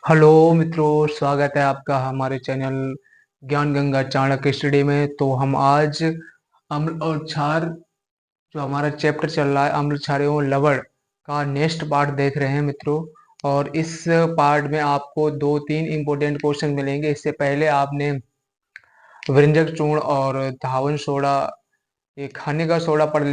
Hello मित्रों, स्वागत है आपका हमारे चैनल ज्ञान गंगा चाणक्य स्टडी में। तो हम आज अम्ल और क्षार, जो हमारा चैप्टर चल रहा है अम्ल क्षार एवं लवण का नेक्स्ट पार्ट देख रहे हैं मित्रों। और इस पार्ट में आपको दो तीन इंपॉर्टेंट क्वेश्चन मिलेंगे। इससे पहले आपने व्यंजक चूर्ण और धावन सोडा, ये खाने का सोडा पढ़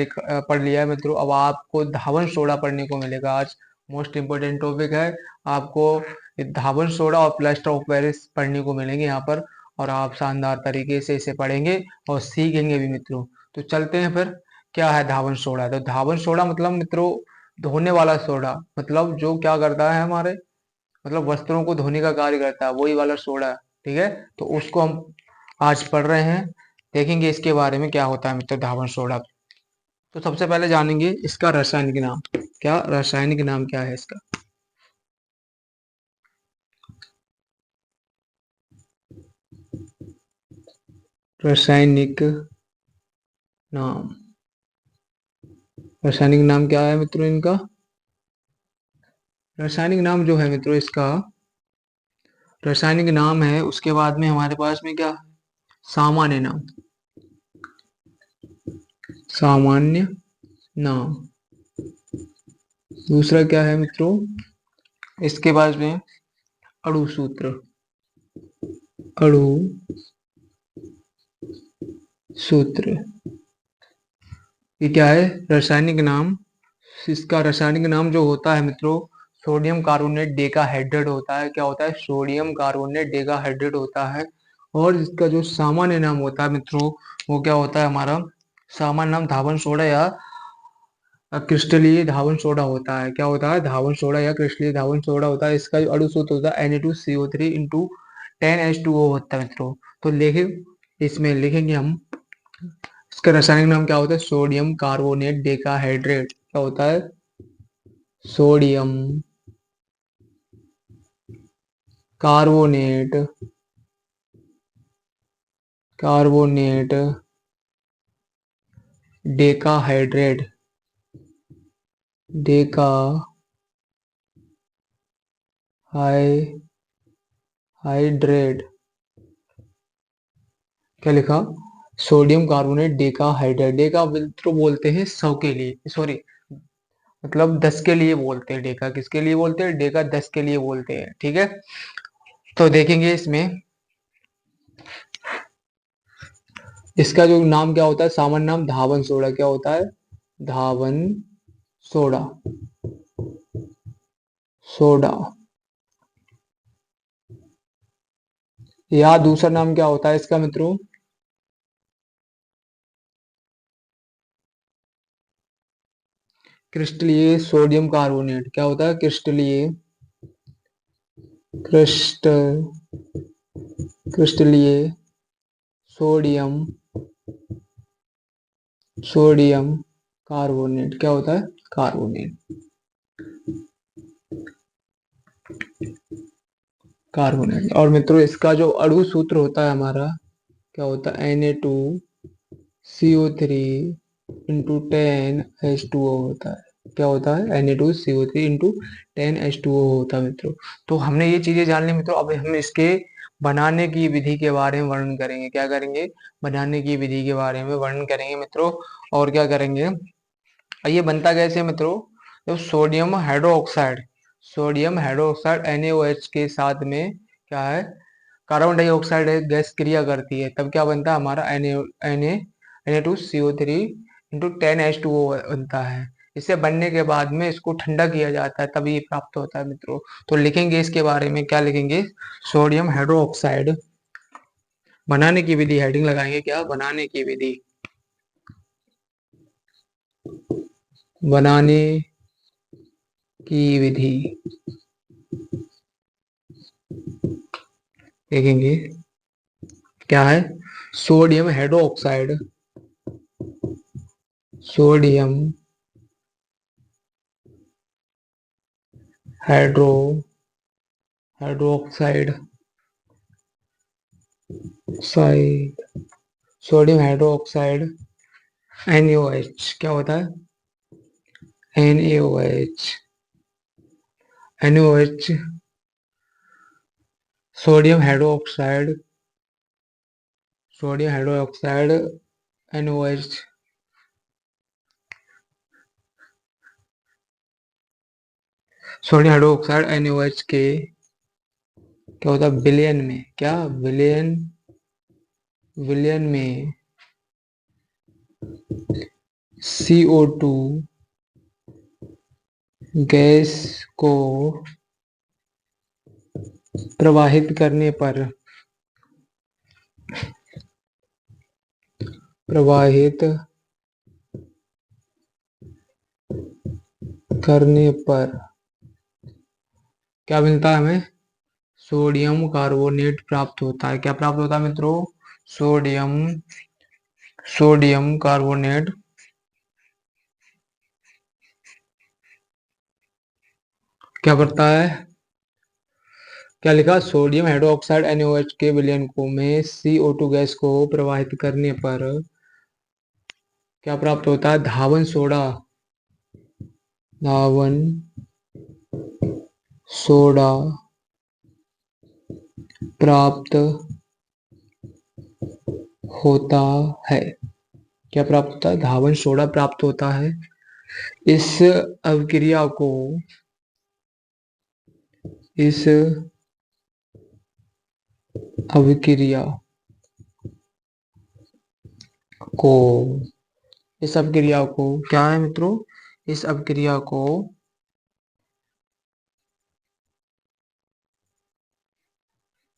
लिया है मित्रों। अब आपको धावन सोडा पढ़ने को मिलेगा आज। मोस्ट इम्पोर्टेंट टॉपिक है। आपको ये धावन सोडा और प्लास्टर ऑफ पेरिस पढ़ने को मिलेंगे यहाँ पर, और आप शानदार तरीके से इसे पढ़ेंगे और सीखेंगे भी मित्रों। तो चलते हैं फिर। क्या है धावन सोडा? तो धावन सोडा मतलब मित्रों धोने वाला सोडा, मतलब जो क्या करता है हमारे, मतलब वस्त्रों को धोने का कार्य करता है, वही वाला सोडा। ठीक है, तो उसको हम आज पढ़ रहे हैं। देखेंगे इसके बारे में क्या होता है मित्र धावन सोडा। तो सबसे पहले जानेंगे इसका रासायनिक नाम। क्या रासायनिक नाम क्या है इसका? रासायनिक नाम, रासायनिक नाम क्या है मित्रों इनका? रासायनिक नाम जो है मित्रों इसका, रासायनिक नाम है, उसके बाद में हमारे पास में क्या, सामान्य नाम। सामान्य नाम। दूसरा क्या है मित्रों इसके बाद में, अणु सूत्र। अणु सूत्र, ये क्या है? रासायनिक नाम। इसका रासायनिक नाम जो होता है मित्रों, सोडियम कार्बोनेट डेकाहाइड्रेट होता है। क्या होता है? सोडियम कार्बोनेट डेकाहाइड्रेट होता है। और इसका जो सामान्य नाम होता है मित्रों, वो क्या होता है हमारा? सामान्य नाम धावन सोडा या क्रिस्टलीय धावन सोडा होता है। क्या होता है? धावन सोडा या क्रिस्टलीय धावन सोडा होता है। इसका जो अणु सूत्र होता है Na2CO3 इंटू 10H2O होता है मित्रों। तो लिखे, इसमें लिखेंगे हम, इसका रासायनिक नाम क्या होता है? Sodium carbonate decahydrate. क्या होता है? Sodium carbonate, carbonate decahydrate, Deka high hydrate. क्या लिखा? Sodium carbonate decahydrate. डेका मित्रों बोलते हैं 100 के लिए, सॉरी, मतलब 10 के लिए बोलते हैं। डेका किसके लिए बोलते हैं? डेका 10 के लिए बोलते हैं। ठीक है, तो देखेंगे इसमें इसका जो नाम क्या होता है, सामान्य नाम धावन सोडा। क्या होता है? धावन सोडा, सोडा। या दूसरा नाम क्या होता है इसका मित्रों? क्रिस्टलीय सोडियम कार्बोनेट। क्या होता है? क्रिस्टलीय, क्रिस्ट क्रिस्टलीय सोडियम, सोडियम कार्बोनेट। क्या होता है? Carbonate, carbonate. और मित्रों इसका जो अणु सूत्र होता है हमारा, क्या होता है? Na2CO3 इंटू 10H2O होता है। क्या होता है? Na2CO3 इंटू 10H2O होता है मित्रों। तो हमने ये चीजें जान ली मित्रों। अब हम इसके बनाने की विधि के बारे में वर्णन करेंगे। क्या करेंगे? बनाने की विधि के बारे में वर्णन करेंगे मित्रों। और क्या करेंगे, ये बनता कैसे है मित्रों? तो sodium hydroxide, sodium hydroxide NaOH के साथ में क्या है, कार्बन डाइऑक्साइड गैस क्रिया करती है, तब क्या बनता है हमारा? Na2CO3 इंटू 10H2O बनता है। इसे बनने के बाद में इसको ठंडा किया जाता है, तभी ये प्राप्त होता है मित्रों। तो लिखेंगे इसके बारे में, क्या लिखेंगे? सोडियम हाइड्रोक्साइड बनाने की विधि, हेडिंग लगाएंगे क्या? बनाने की विधि। बनाने की विधि देखेंगे क्या है? Sodium hydroxide, sodium hydro hydroxide, side, sodium hydroxide NaOH। क्या होता है? NaOH, NaOH sodium hydroxide, sodium hydroxide NaOH, sodium hydroxide NaOH के क्या होता है विलयन में, क्या विलयन, विलयन में CO2 गैस को प्रवाहित करने पर, प्रवाहित करने पर क्या मिलता है हमें, सोडियम कार्बोनेट प्राप्त होता है। क्या प्राप्त होता है मित्रों, सोडियम, सोडियम कार्बोनेट क्या करता है, क्या लिखा, सोडियम हाइड्रोक्साइड NaOH के विलयन को में CO2 गैस को प्रवाहित करने पर क्या प्राप्त होता है, धावन सोडा, धावन सोडा प्राप्त होता है। क्या प्राप्त होता है, धावन सोडा प्राप्त होता है। इस अभिक्रिया को, इस अभिक्रिया को, इस अभिक्रिया को क्या है मित्रों, इस अभिक्रिया को,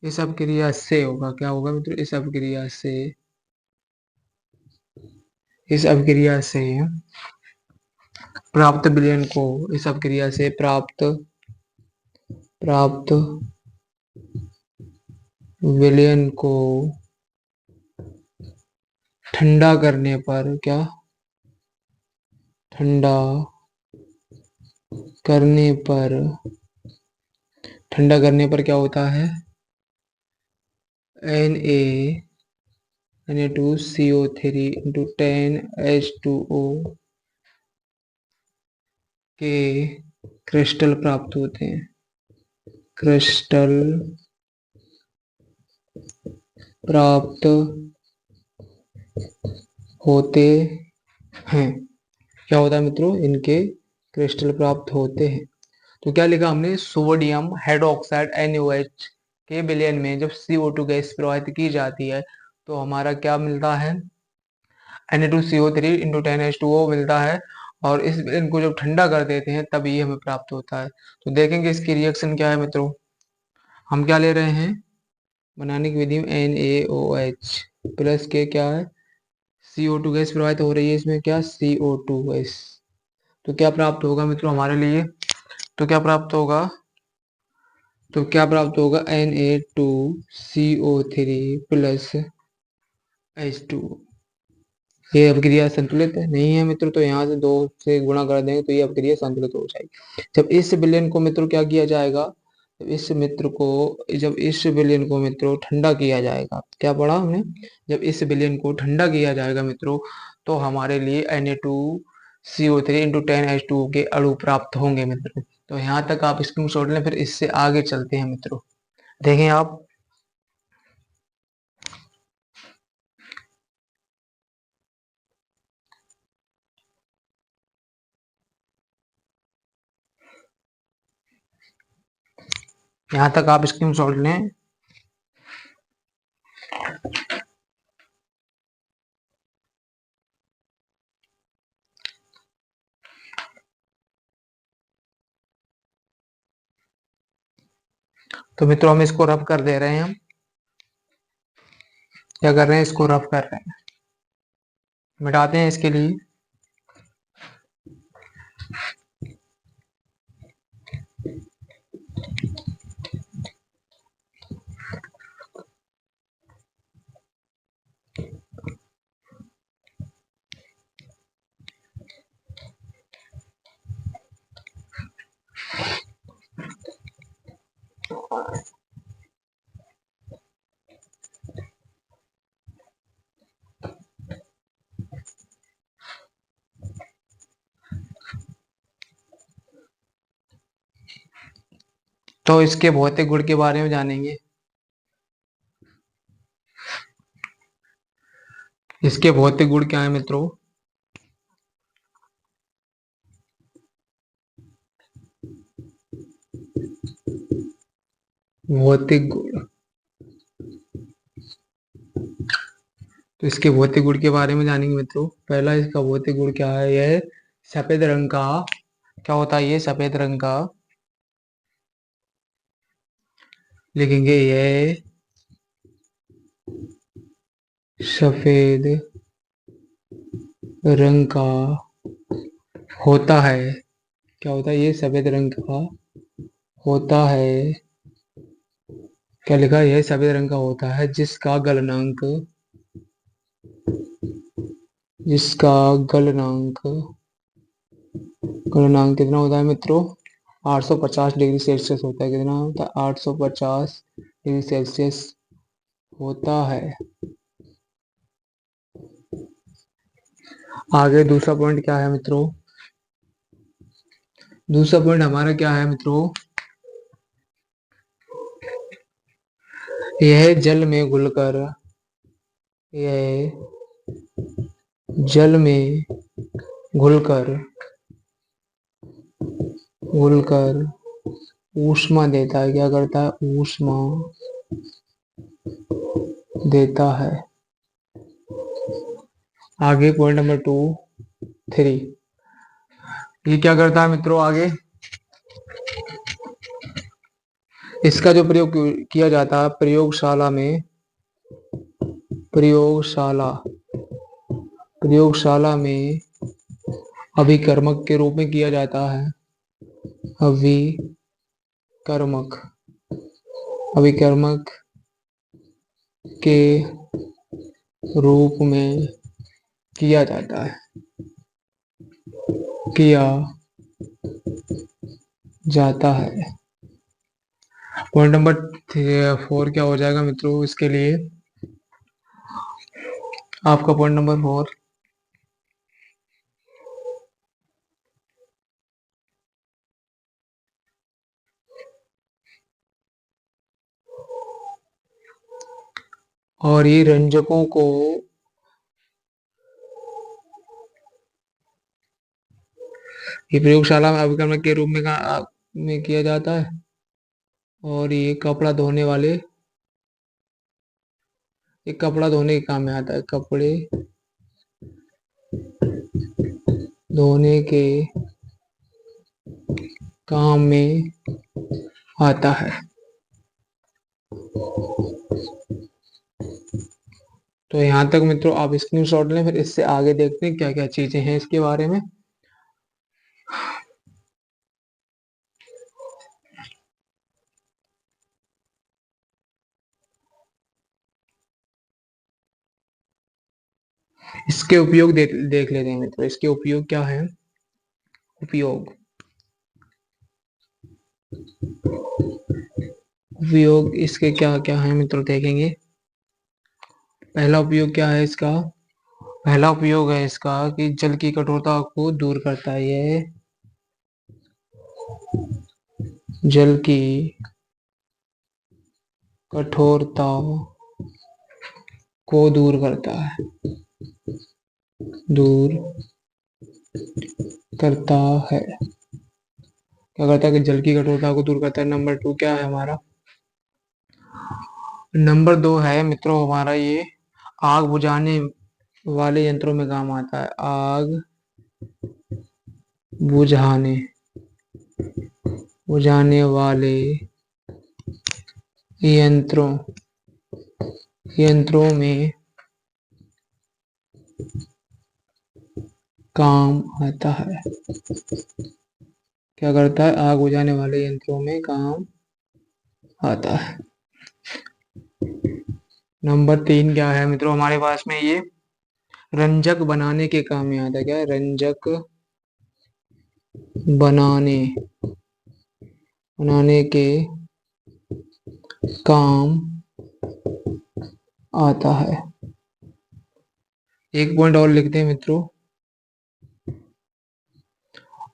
इस अभिक्रिया से होगा, क्या होगा मित्रों, इस अभिक्रिया से, इस अभिक्रिया से प्राप्त विलयन को, इस अभिक्रिया से प्राप्त, प्राप्त विलयन को ठंडा करने पर, क्या, ठंडा करने पर, ठंडा करने पर क्या होता है, Na2CO3 इंटू 10H2O के क्रिस्टल प्राप्त होते हैं, क्रिस्टल प्राप्त होते हैं। क्या होता है मित्रों, इनके क्रिस्टल प्राप्त होते हैं। तो क्या लिखा हमने, सोडियम हाइड्रोक्साइड NaOH के विलयन में जब CO2 गैस प्रवाहित की जाती है तो हमारा क्या मिलता है, Na2CO3 इंटू 10H2O मिलता है। और इस विलयन को जब ठंडा कर देते हैं तब ये हमें प्राप्त होता है। तो देखेंगे इसकी रिएक्शन क्या है मित्रों। हम क्या ले रहे हैं, बनाने की विधि में NaOH प्लस के क्या है, CO2 गैस प्रवाहित हो रही है इसमें, क्या CO2 गैस। तो क्या प्राप्त होगा मित्रों हमारे लिए, तो क्या प्राप्त होगा, तो क्या प्राप्त होगा, Na2CO3 प्लस H2। ये अभिक्रिया संतुलित नहीं है मित्रों, तो यहाँ से 2 से गुणा कर देंगे तो ये अभिक्रिया संतुलित हो जाएगी। जब इस विलयन को मित्रों क्या किया जाएगा, जब इस मित्र को, जब इस विलयन को मित्रों ठंडा किया जाएगा, क्या पढ़ा हमने, जब इस विलयन को ठंडा किया जाएगा मित्रों तो हमारे लिए Na2CO3 इंटू 10H2O के अणु प्राप्त होंगे मित्रों। तो यहाँ तक आप स्क्रीनशॉट लें, फिर इससे आगे चलते हैं मित्रों। देखें आप, यहाँ तक आप स्क्रीनशॉट लें। तो मित्रों हम इसको रफ कर दे रहे हैं, हम क्या कर रहे हैं, इसको रफ कर रहे हैं, मिटाते हैं इसके लिए। तो इसके भौतिक गुण के बारे में जानेंगे। इसके भौतिक गुण क्या है मित्रों? भौतिक गुण। तो इसके भौतिक गुण के बारे में जानेंगे मित्रों। पहला इसका भौतिक गुण क्या है? यह सफेद रंग का क्या होता है? ये सफेद रंग का लिखेंगे। यह सफेद रंग का होता है। क्या होता है? ये सफेद रंग का होता है। क्या लिखा है? यह सफेद रंग का होता है जिसका गलनांक गलनांक कितना होता है मित्रों? 850 डिग्री सेल्सियस होता है। कितना होता है? 850 डिग्री सेल्सियस होता है। आगे दूसरा पॉइंट क्या है मित्रों? दूसरा पॉइंट हमारा क्या है मित्रों? यह यह जल में घुलकर घुलकर ऊष्मा देता है। क्या करता है? ऊष्मा देता है। आगे पॉइंट नंबर 3। ये क्या करता है मित्रों? आगे इसका जो प्रयोग किया जाता है प्रयोगशाला प्रयोगशाला में अभिकर्मक के रूप में किया जाता है। अभिकर्मक अभिकर्मक के रूप में किया जाता है किया जाता है। पॉइंट नंबर 4 क्या हो जाएगा मित्रों इसके लिए? आपका पॉइंट नंबर 4। और ये रंजकों को ये प्रयोगशाला में अभिकर्मक के रूप में किया जाता है। और ये कपड़ा धोने के काम में आता है। कपड़े धोने के काम में आता है। तो यहाँ तक मित्रों आप स्क्रीनशॉट लें, फिर इससे आगे देखते हैं क्या क्या चीजें हैं इसके बारे में। इसके उपयोग देख लेते हैं मित्रों। इसके उपयोग क्या है? उपयोग उपयोग इसके क्या क्या है मित्रों देखेंगे। पहला उपयोग क्या है इसका? पहला उपयोग है इसका कि जल की कठोरता को दूर करता है। यह जल की कठोरता को दूर करता है दूर करता है। क्या करता है कि जल की कठोरता को दूर करता है। नंबर 2 क्या है हमारा? नंबर 2 है मित्रों हमारा ये आग बुझाने वाले यंत्रों में काम आता है। आग बुझाने बुझाने वाले यंत्रों यंत्रों में काम आता है। क्या करता है? आग बुझाने वाले यंत्रों में काम आता है। नंबर 3 क्या है मित्रों हमारे पास में? ये रंजक बनाने के काम में आता है। क्या है? रंजक बनाने बनाने के काम आता है। एक पॉइंट और लिखते हैं मित्रों।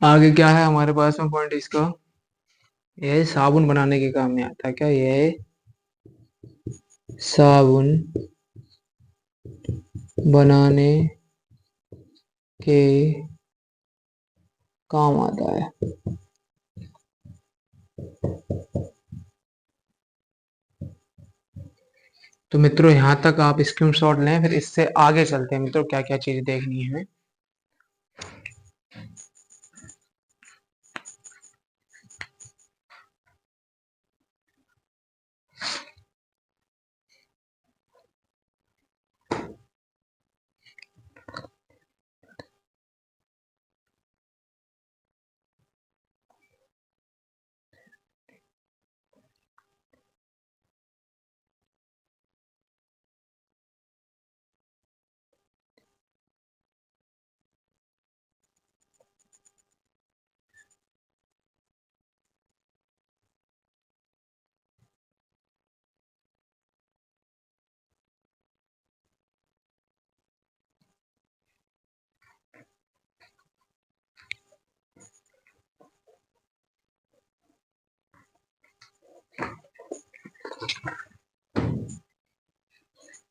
आगे क्या है हमारे पास में पॉइंट इसका? यह साबुन बनाने के काम में आता है। क्या? यह साबुन बनाने के काम आता है। तो मित्रों यहाँ तक आप स्क्रीनशॉट लें, फिर इससे आगे चलते हैं मित्रों, क्या क्या चीज देखनी है हमें।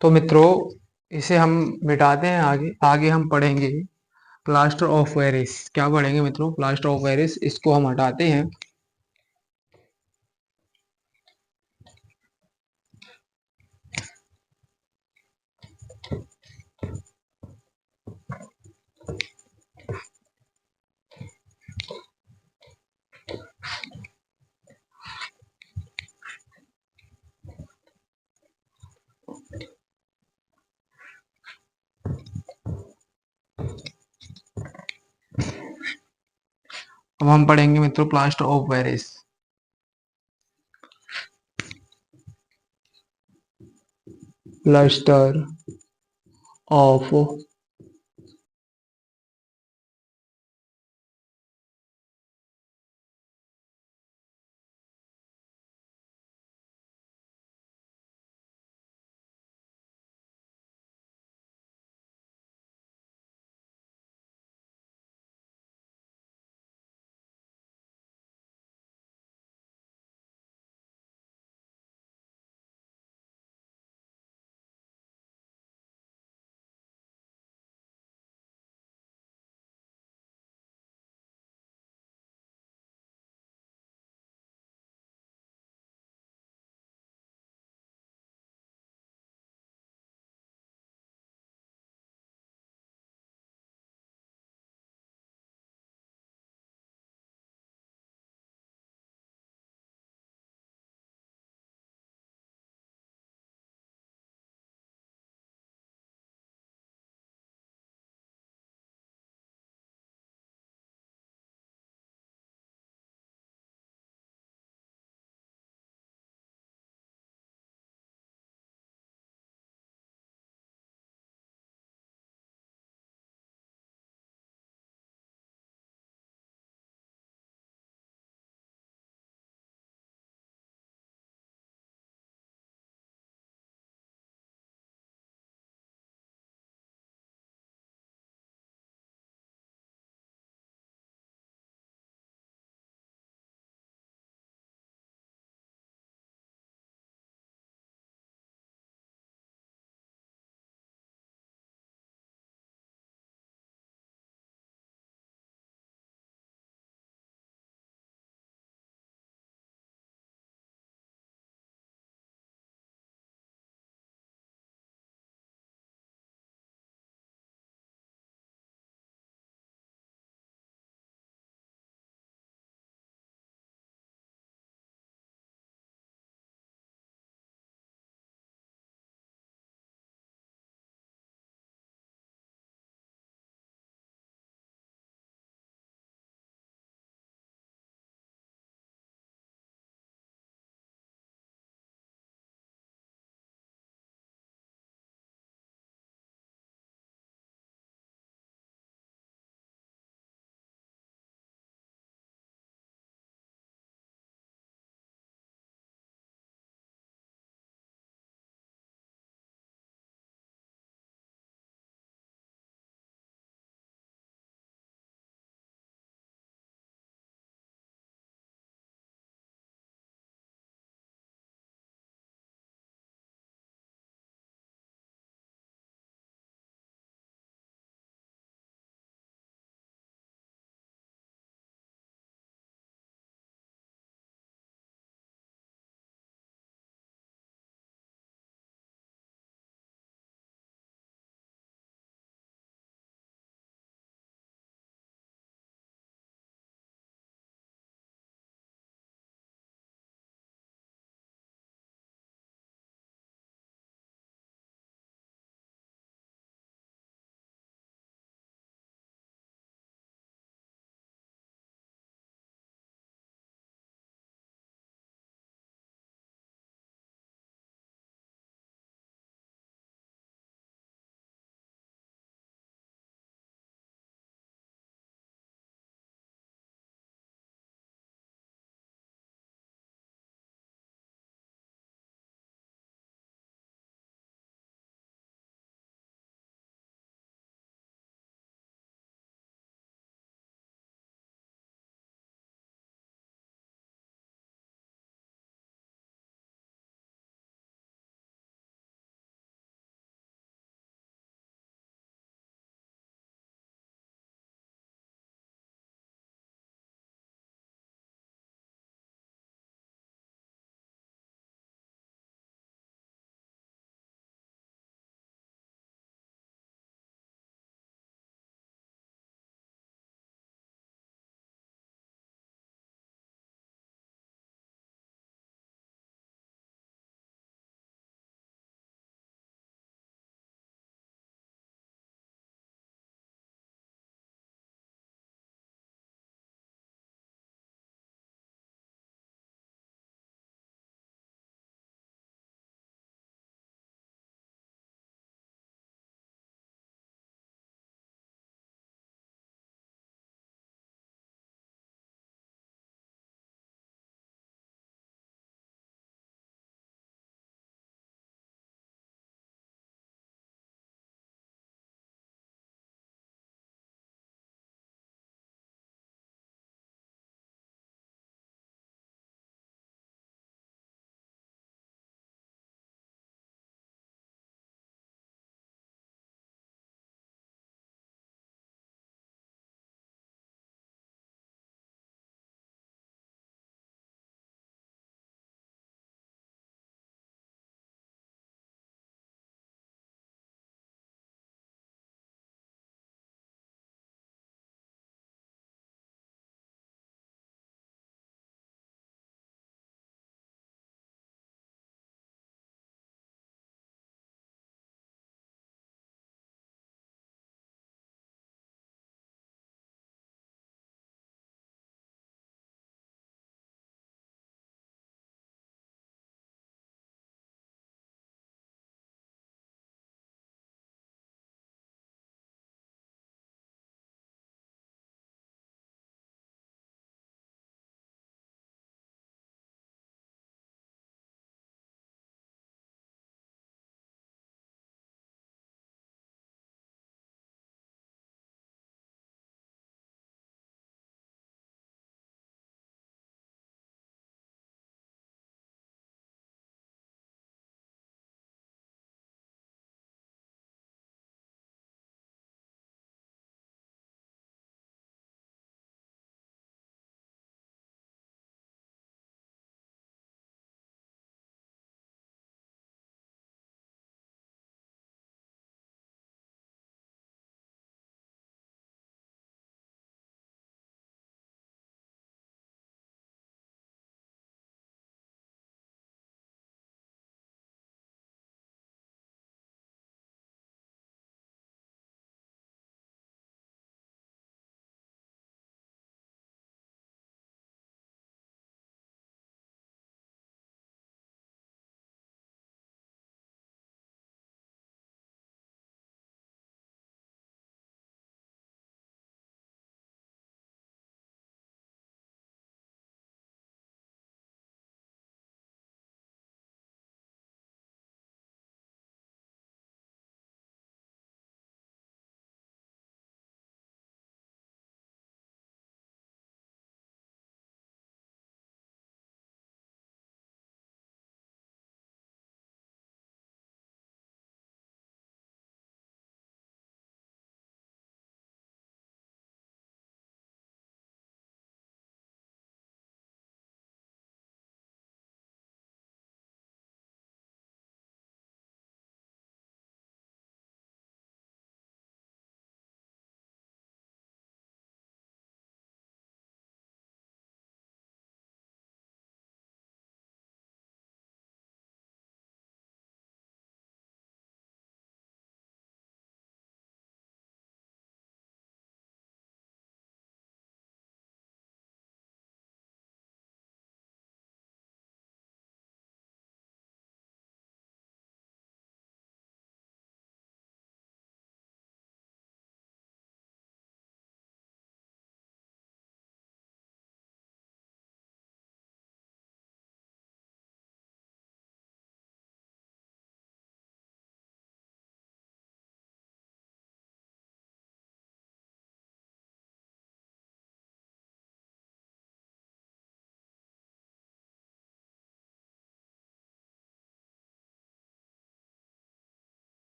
तो मित्रों इसे हम मिटाते हैं, आगे आगे हम पढ़ेंगे प्लास्टर ऑफ पेरिस। क्या पढ़ेंगे मित्रों? प्लास्टर ऑफ पेरिस, इसको हम हटाते हैं। अब हम पढ़ेंगे मित्रों plaster of Paris. Plaster of